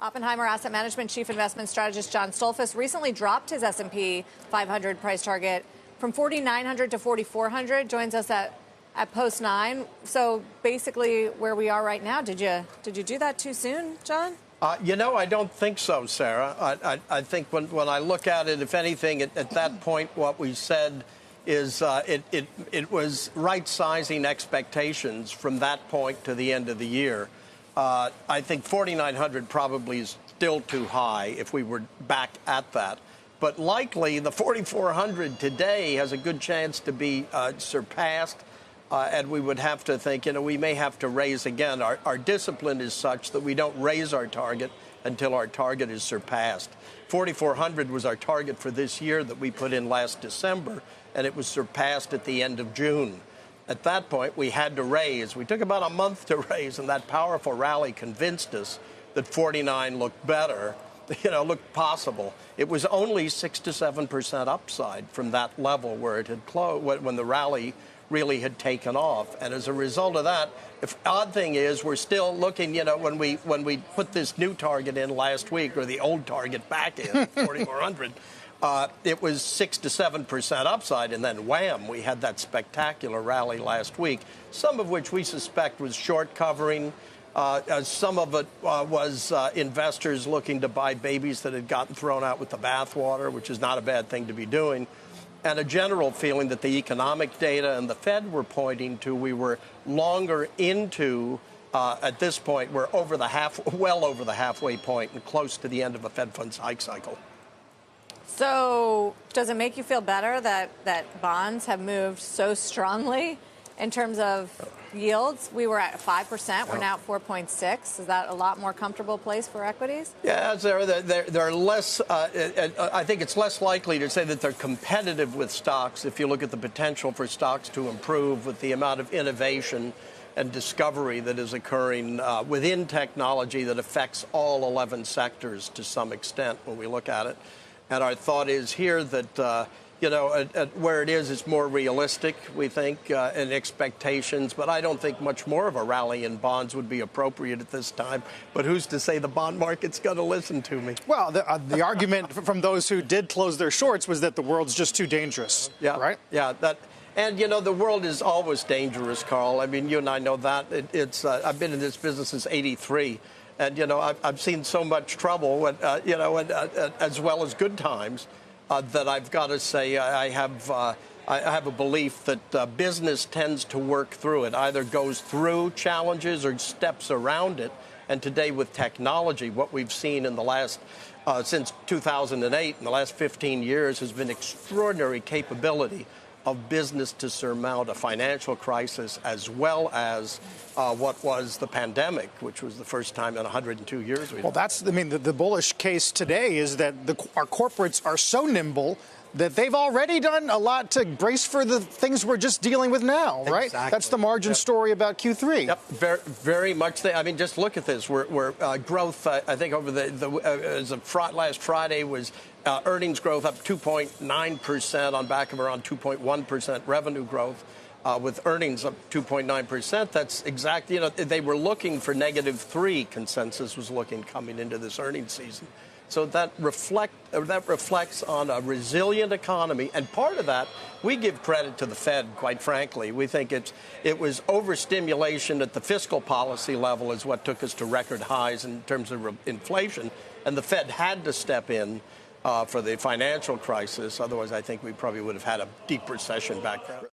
Oppenheimer Asset Management Chief Investment Strategist John Stoltzfus recently dropped his S&P 500 price target from 4,900 to 4,400. Joins us at post 9. So basically, where we are right now, did you do that too soon, John? I don't think so, Sarah. I think when I look at it, if anything, at that point, what we said is it was right-sizing expectations from that point to the end of the year. I think 4,900 probably is still too high if we were back at that. But likely, the 4,400 today has a good chance to be surpassed. And we would have to think, we may have to raise again. Our discipline is such that we don't raise our target until our target is surpassed. 4,400 was our target for this year that we put in last December, and it was surpassed at the end of June. At that point, we had to raise. We took about a month to raise, and that powerful rally convinced us that 49 looked better, looked possible. It was only 6 to 7% upside from that level where it had closed, when the rally really had taken off. And as a result of that, the odd thing is we're still looking, when we put this new target in last week, or the old target back in, 4,400, it was 6 to 7% upside, and then wham, we had that spectacular rally last week, some of which we suspect was short covering. Some of it was investors looking to buy babies that had gotten thrown out with the bathwater, which is not a bad thing to be doing. And a general feeling that the economic data and the Fed were pointing to, we were longer into, at this point, we're well over the halfway point and close to the end of a Fed funds hike cycle. So does it make you feel better that bonds have moved so strongly in terms of yields? We were at 5%. We're now at 4.6. Is that a lot more comfortable place for equities? Yeah, they're less. I think it's less likely to say that they're competitive with stocks if you look at the potential for stocks to improve with the amount of innovation and discovery that is occurring within technology that affects all 11 sectors to some extent when we look at it. And our thought is here that where it is, it's more realistic, we think, in expectations. But I don't think much more of a rally in bonds would be appropriate at this time. But who's to say the bond market's going to listen to me? Well, the argument from those who did close their shorts was that the world's just too dangerous. Yeah, right? Yeah, and, the world is always dangerous, Carl. I mean, you and I know that. I've been in this business since '83. And, I've seen so much trouble, as well as good times. That I've got to say I have a belief that business tends to work through it, either goes through challenges or steps around it. And today with technology, what we've seen in the last, since 2008, in the last 15 years, has been extraordinary capability of business to surmount a financial crisis, as well as what was the pandemic, which was the first time in 102 years. Well, the bullish case today is that our corporates are so nimble that they've already done a lot to brace for the things we're just dealing with now, right? Exactly. That's the margin story about Q3. Yep, very much. I mean, just look at this. We're growth, I think, over last Friday was earnings growth up 2.9% on back of around 2.1% revenue growth. With earnings up 2.9%, that's exactly, they were looking for -3, consensus was looking coming into this earnings season. So that reflects on a resilient economy. And part of that, we give credit to the Fed, quite frankly. We think it was overstimulation at the fiscal policy level is what took us to record highs in terms of inflation. And the Fed had to step in for the financial crisis. Otherwise, I think we probably would have had a deep recession back then.